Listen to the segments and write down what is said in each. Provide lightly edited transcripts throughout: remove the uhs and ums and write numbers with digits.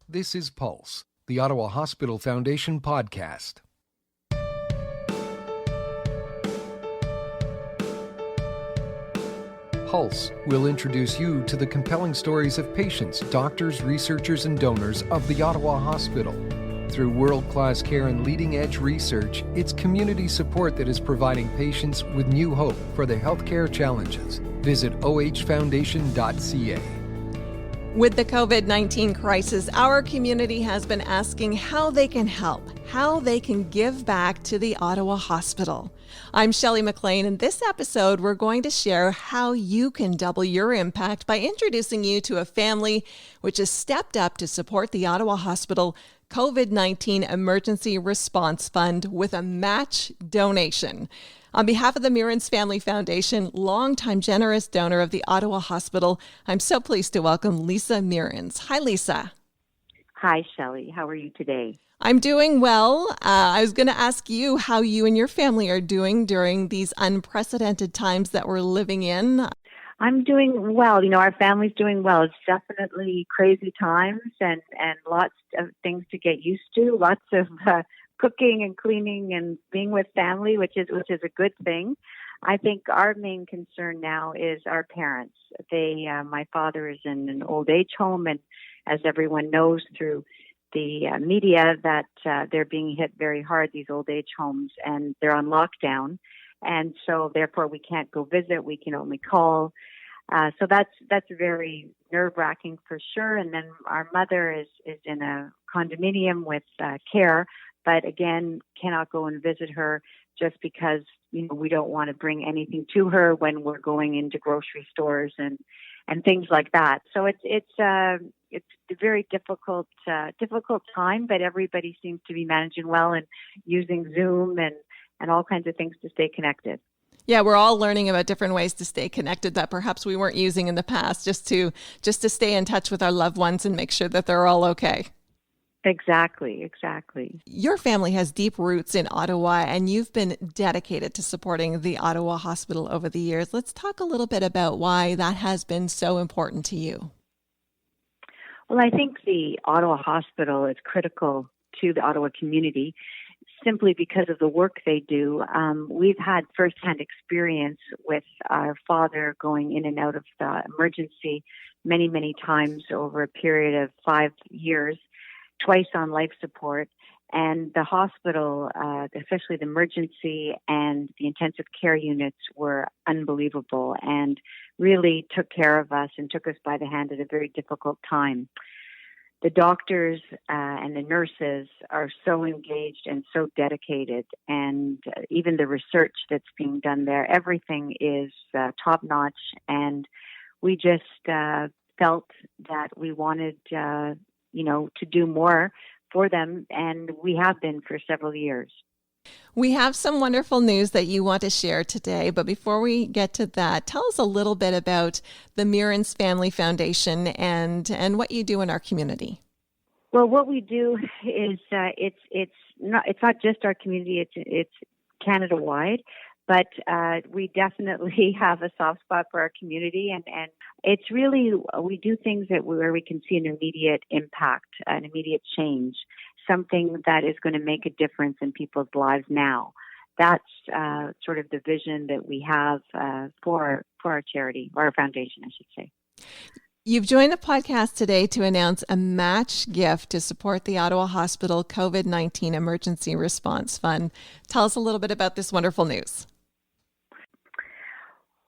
This is Pulse, the Ottawa Hospital Foundation podcast. Pulse will introduce you to the compelling stories of patients, doctors, researchers, and donors of the Ottawa Hospital. Through world-class care and leading-edge research, it's community support that is providing patients with new hope for their healthcare challenges. Visit ohfoundation.ca. With the COVID-19 crisis, our community has been asking how they can help, how they can give back to the Ottawa Hospital. I'm Shelley McLean. In this episode, we're going to share how you can double your impact by introducing you to a family which has stepped up to support the Ottawa Hospital COVID-19 Emergency Response Fund with a match donation. On behalf of the Mierins Family Foundation, longtime generous donor of the Ottawa Hospital, I'm so pleased to welcome Lisa Mierins. Hi, Lisa. Hi, Shelley. How are you today? I'm doing well. I was going to ask you how you and your family are doing during these unprecedented times that we're living in. I'm doing well. You know, our family's doing well. It's definitely crazy times and lots of things to get used to, lots of cooking and cleaning and being with family, which is a good thing. I think our main concern now is our parents. My father is in an old age home, and as everyone knows through the media, that they're being hit very hard, these old age homes, and they're on lockdown. And so therefore we can't go visit, we can only call. So that's very nerve-wracking for sure. And then our mother is in a condominium with care, but again, cannot go and visit her just because, you know, we don't want to bring anything to her when we're going into grocery stores and things like that. So it's a very difficult time, but everybody seems to be managing well and using Zoom and all kinds of things to stay connected. Yeah, we're all learning about different ways to stay connected that perhaps we weren't using in the past, just to stay in touch with our loved ones and make sure that they're all okay. Exactly. Your family has deep roots in Ottawa, and you've been dedicated to supporting the Ottawa Hospital over the years. Let's talk a little bit about why that has been so important to you. Well, I think the Ottawa Hospital is critical to the Ottawa community simply because of the work they do. We've had firsthand experience with our father going in and out of the emergency many, many times over a period of 5 years, twice on life support. And the hospital, especially the emergency and the intensive care units, were unbelievable and really took care of us and took us by the hand at a very difficult time. The doctors and the nurses are so engaged and so dedicated, and even the research that's being done there, everything is top-notch, and we just felt that we wanted, to do more for them, and we have been for several years. We have some wonderful news that you want to share today, but before we get to that, tell us a little bit about the Mierins Family Foundation and what you do in our community. Well, what we do is it's not just our community; it's Canada-wide, but we definitely have a soft spot for our community, and it's really we do things where we can see an immediate impact, an immediate change. Something that is going to make a difference in people's lives now. That's sort of the vision that we have for our charity, or our foundation, I should say. You've joined the podcast today to announce a match gift to support the Ottawa Hospital COVID-19 Emergency Response Fund. Tell us a little bit about this wonderful news.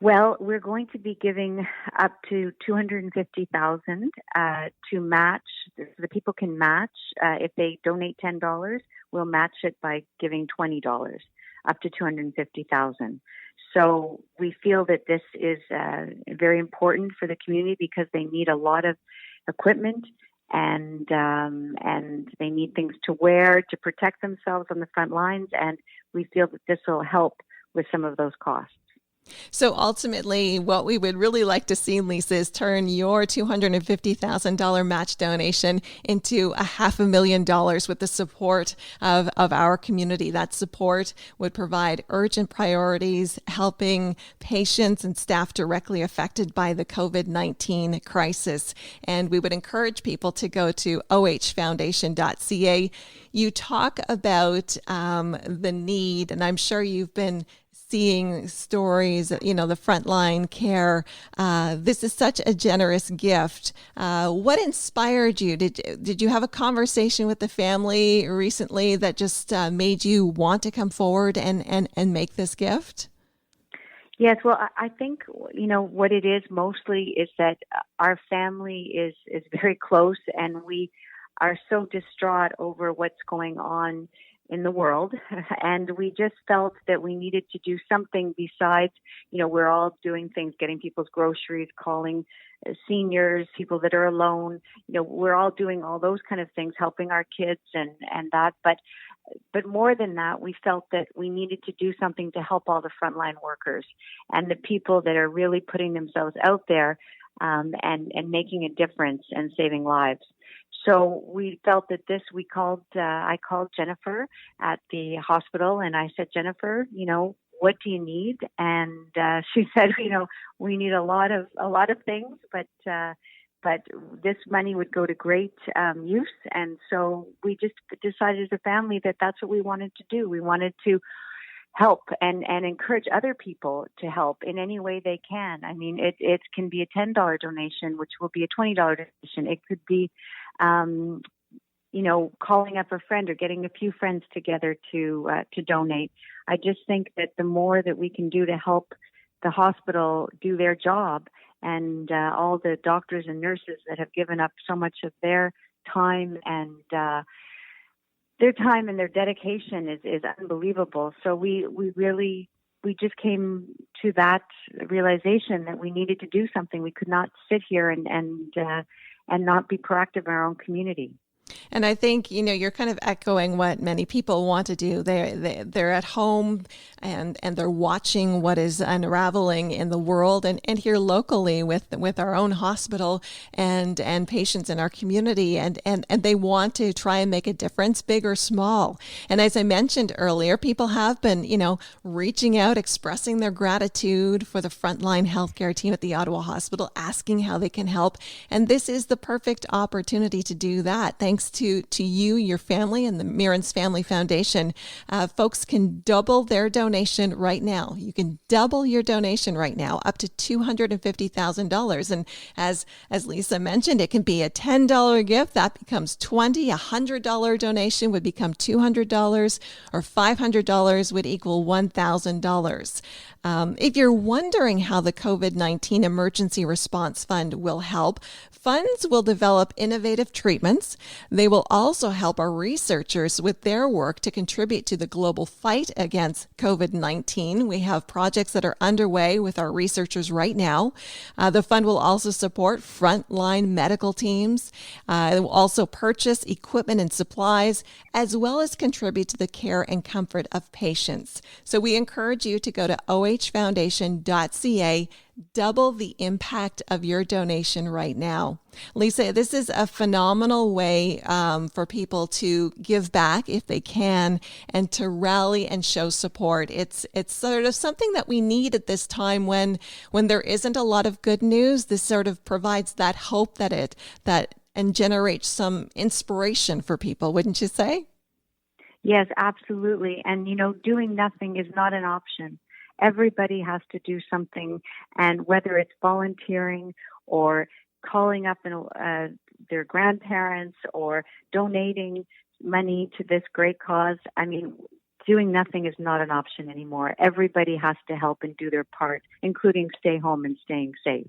Well, we're going to be giving up to $250,000 to match. The people can match. If they donate $10, we'll match it by giving $20, up to $250,000. So we feel that this is very important for the community because they need a lot of equipment and they need things to wear to protect themselves on the front lines. And we feel that this will help with some of those costs. So ultimately, what we would really like to see, Lisa, is turn your $250,000 match donation into $500,000 with the support of our community. That support would provide urgent priorities, helping patients and staff directly affected by the COVID-19 crisis. And we would encourage people to go to ohfoundation.ca. You talk about the need, and I'm sure you've been seeing stories, the frontline care. This is such a generous gift. What inspired you? Did you have a conversation with the family recently that just made you want to come forward and make this gift? Yes, well, I think, what it is mostly is that our family is very close, and we are so distraught over what's going on in the world. And we just felt that we needed to do something besides, we're all doing things, getting people's groceries, calling seniors, people that are alone. We're all doing all those kind of things, helping our kids and that. But more than that, we felt that we needed to do something to help all the frontline workers and the people that are really putting themselves out there and making a difference and saving lives. So we felt that I called Jennifer at the hospital, and I said, Jennifer, what do you need? And she said, we need a lot of things, but this money would go to great use. And so we just decided as a family that that's what we wanted to do. We wanted to help and encourage other people to help in any way they can. I mean, it can be a $10 donation, which will be a $20 donation. It could be, calling up a friend or getting a few friends together to donate. I just think that the more that we can do to help the hospital do their job, and all the doctors and nurses that have given up so much of their time and their dedication is unbelievable. So we just came to that realization that we needed to do something. We could not sit here and not be proactive in our own community. And I think, you're kind of echoing what many people want to do. They're at home and they're watching what is unraveling in the world and here locally with our own hospital and patients in our community. And they want to try and make a difference, big or small. And as I mentioned earlier, people have been, reaching out, expressing their gratitude for the frontline healthcare team at the Ottawa Hospital, asking how they can help. And this is the perfect opportunity to do that. Thanks to you, your family, and the Mierins Family Foundation. Folks can double their donation right now. You can double your donation right now, up to $250,000. And as Lisa mentioned, it can be a $10 gift. That becomes $20. A $100 donation would become $200, or $500 would equal $1,000. If you're wondering how the COVID-19 Emergency Response Fund will help, funds will develop innovative treatments. They will also help our researchers with their work to contribute to the global fight against COVID-19. We have projects that are underway with our researchers right now. The fund will also support frontline medical teams. It will also purchase equipment and supplies, as well as contribute to the care and comfort of patients. So we encourage you to go to ohfoundation.ca. Double the impact of your donation right now. Lisa, this is a phenomenal way for people to give back if they can and to rally and show support. It's sort of something that we need at this time when there isn't a lot of good news. This sort of provides that hope and generates some inspiration for people, wouldn't you say? Yes, absolutely. And, doing nothing is not an option. Everybody has to do something, and whether it's volunteering or calling up their grandparents or donating money to this great cause, doing nothing is not an option anymore. Everybody has to help and do their part, including stay home and staying safe.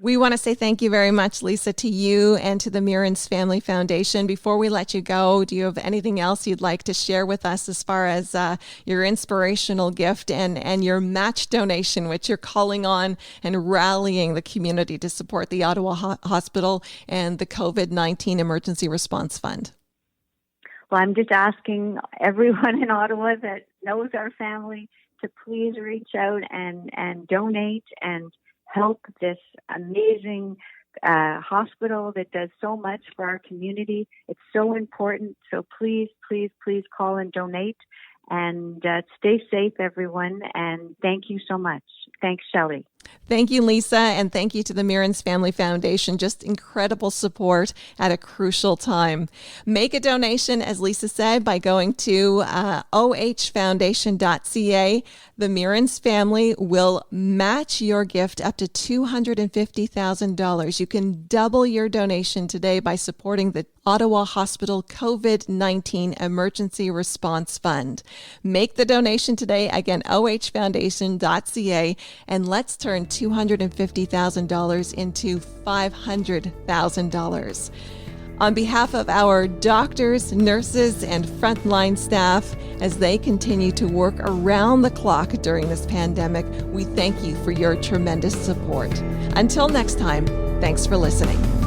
We want to say thank you very much, Lisa, to you and to the Mierins Family Foundation. Before we let you go, do you have anything else you'd like to share with us as far as your inspirational gift and your match donation, which you're calling on and rallying the community to support the Ottawa Hospital and the COVID-19 Emergency Response Fund? Well, I'm just asking everyone in Ottawa that knows our family to please reach out and donate and help this amazing hospital that does so much for our community. It's so important. So please, please, please call and donate. And stay safe, everyone. And thank you so much. Thanks, Shelley. Thank you, Lisa, and thank you to the Mierins Family Foundation. Just incredible support at a crucial time. Make a donation, as Lisa said, by going to ohfoundation.ca. The Mierins family will match your gift up to $250,000. You can double your donation today by supporting the Ottawa Hospital COVID-19 Emergency Response Fund. Make the donation today. Again, ohfoundation.ca, and let's turn $250,000 into $500,000. On behalf of our doctors, nurses, and frontline staff, as they continue to work around the clock during this pandemic, we thank you for your tremendous support. Until next time, thanks for listening.